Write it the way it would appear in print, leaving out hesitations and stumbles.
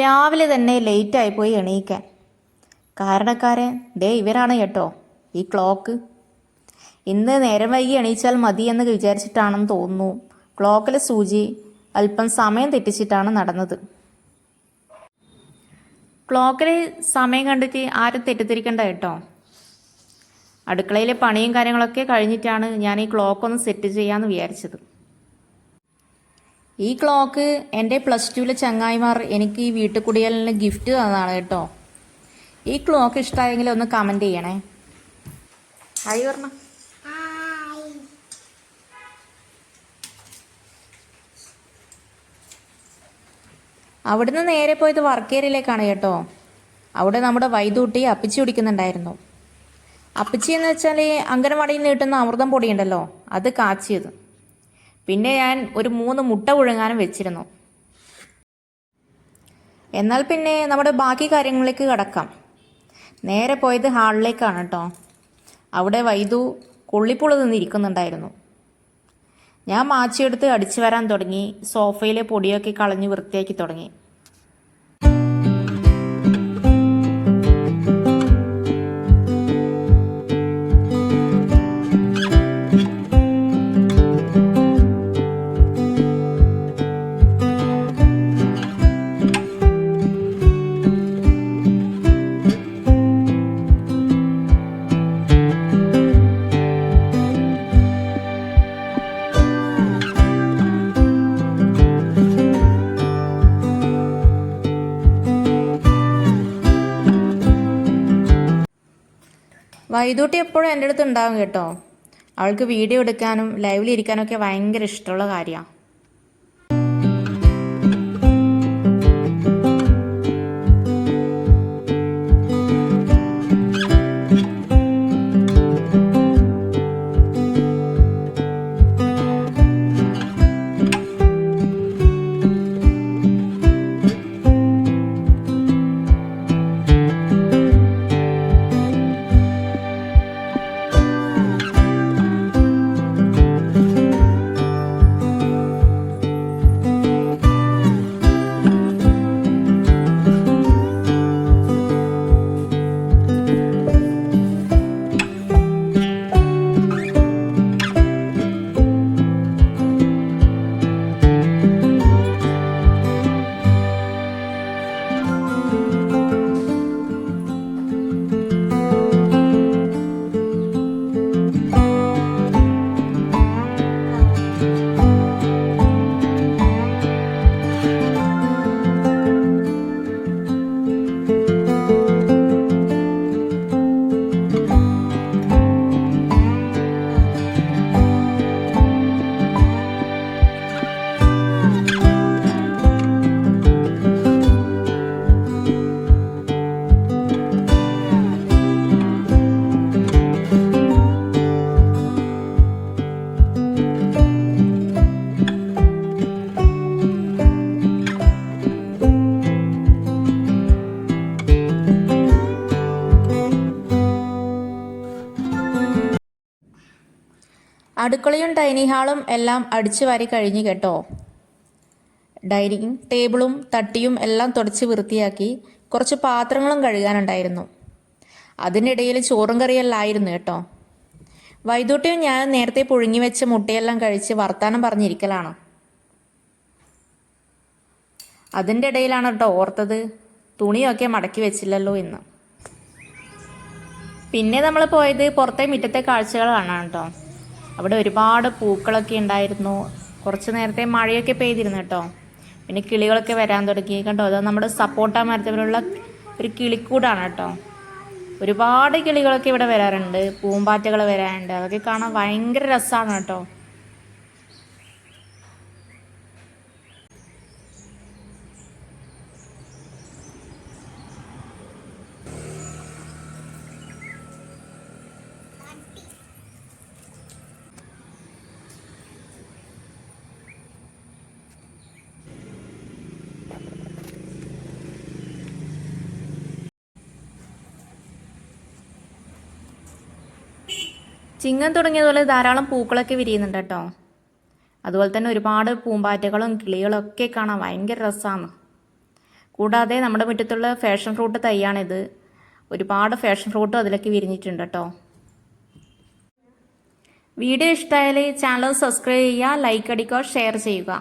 രാവിലെ തന്നെ ലേറ്റായി പോയി എണീക്കാൻ. കാരണക്കാരൻ ഇവരാണ് കേട്ടോ, ഈ ക്ലോക്ക്. ഇന്ന് നേരം വൈകി എണീച്ചാൽ മതിയെന്ന് വിചാരിച്ചിട്ടാണെന്ന് തോന്നുന്നു ക്ലോക്കിലെ സൂചി അല്പം സമയം തെറ്റിച്ചിട്ടാണ് നടന്നത്. ക്ലോക്കിലെ സമയം കണ്ടിട്ട് ആരും തെറ്റിദ്ധരിക്കണ്ട കേട്ടോ. അടുക്കളയിലെ പണിയും കാര്യങ്ങളൊക്കെ കഴിഞ്ഞിട്ടാണ് ഞാൻ ഈ ക്ലോക്ക് ഒന്ന് സെറ്റ് ചെയ്യാമെന്ന് വിചാരിച്ചത്. ഈ ക്ലോക്ക് എൻ്റെ +2 ചങ്ങായിമാർ എനിക്ക് ഈ വീട്ടുകുടിയലിന് ഗിഫ്റ്റ് തന്നതാണ് കേട്ടോ. ഈ ക്ലോക്ക് ഇഷ്ടമായെങ്കിൽ ഒന്ന് കമൻറ്റ് ചെയ്യണേ. ഹായ് പറഞ്ഞ. അവിടുന്ന് നേരെ പോയത് വർക്ക് ഏരിയയിലേക്കാണ് കേട്ടോ. അവിടെ നമ്മുടെ വൈദൂട്ടി അപ്പിച്ചി കുടിക്കുന്നുണ്ടായിരുന്നു. അപ്പിച്ചി എന്ന് വെച്ചാൽ അംഗനവാടിയിൽ നിന്ന് കിട്ടുന്ന അമൃതം പൊടിയുണ്ടല്ലോ, അത് കാച്ചിയത്. പിന്നെ ഞാൻ ഒരു 3 മുട്ട പുഴുങ്ങാനും വെച്ചിരുന്നു. എന്നാൽ പിന്നെ നമ്മുടെ ബാക്കി കാര്യങ്ങളിലേക്ക് കടക്കാം. നേരെ പോയത് ഹാളിലേക്കാണ് കേട്ടോ. അവിടെ വൈദു കൊള്ളിപ്പുള നിന്നിരിക്കുന്നുണ്ടായിരുന്നു. ഞാൻ മാച്ചിയെടുത്ത് അടിച്ചു വരാൻ തുടങ്ങി. സോഫയിലെ പൊടിയൊക്കെ കളഞ്ഞ് വൃത്തിയാക്കി തുടങ്ങി. വൈദൂട്ടി എപ്പോഴും എൻ്റെ അടുത്ത് ഉണ്ടാകും കേട്ടോ. അവൾക്ക് വീഡിയോ എടുക്കാനും ലൈവിൽ ഇരിക്കാനൊക്കെ ഭയങ്കര ഇഷ്ടമുള്ള കാര്യമാണ്. അടുക്കളയും ഡൈനിങ് ഹാളും എല്ലാം അടിച്ചു വാരി കഴിഞ്ഞു കേട്ടോ. ഡൈനിങ് ടേബിളും തട്ടിയും എല്ലാം തുടച്ച് വൃത്തിയാക്കി. കുറച്ച് പാത്രങ്ങളും കഴുകാനുണ്ടായിരുന്നു. അതിനിടയിൽ ചോറും കറിയെല്ലാം ആയിരുന്നു കേട്ടോ. വൈദൂട്ടിയും ഞാൻ നേരത്തെ പുഴുങ്ങി വെച്ച മുട്ടയെല്ലാം കഴിച്ച് വർത്താനം പറഞ്ഞിരിക്കലാണ്. അതിൻ്റെ ഇടയിലാണ് കേട്ടോ ഓർത്തത് തുണിയൊക്കെ മടക്കി വെച്ചില്ലല്ലോ എന്ന്. പിന്നെ നമ്മൾ പോയത് പുറത്തെ മുറ്റത്തെ കാഴ്ചകൾ കാണാൻ കേട്ടോ. അവിടെ ഒരുപാട് പൂക്കളൊക്കെ ഉണ്ടായിരുന്നു. കുറച്ച് നേരത്തെ മഴയൊക്കെ പെയ്തിരുന്നു കേട്ടോ. പിന്നെ കിളികളൊക്കെ വരാൻ തുടങ്ങി കണ്ടോ. അത് നമ്മുടെ സപ്പോട്ട മരത്തിലുള്ള ഒരു കിളിക്കൂടാണ് കേട്ടോ. ഒരുപാട് കിളികളൊക്കെ ഇവിടെ വരാറുണ്ട്, പൂമ്പാറ്റകൾ വരാറുണ്ട്. അതൊക്കെ കാണാൻ ഭയങ്കര രസമാണ് കേട്ടോ. ചിങ്ങം തുടങ്ങിയതുപോലെ ധാരാളം പൂക്കളൊക്കെ വിരിയുന്നുണ്ട് കേട്ടോ. അതുപോലെ തന്നെ ഒരുപാട് പൂമ്പാറ്റകളും കിളികളും ഒക്കെ കാണാൻ ഭയങ്കര രസമാണ്. കൂടാതെ നമ്മുടെ മുറ്റത്തുള്ള ഫാഷൻ ഫ്രൂട്ട് തൈയാണിത്. ഒരുപാട് ഫാഷൻ ഫ്രൂട്ടും അതിലേക്ക് വിരിഞ്ഞിട്ടുണ്ട് കേട്ടോ. വീഡിയോ ഇഷ്ടമായാൽ ചാനൽ സബ്സ്ക്രൈബ് ചെയ്യുക, ലൈക്ക് അടിക്കുക, ഷെയർ ചെയ്യുക.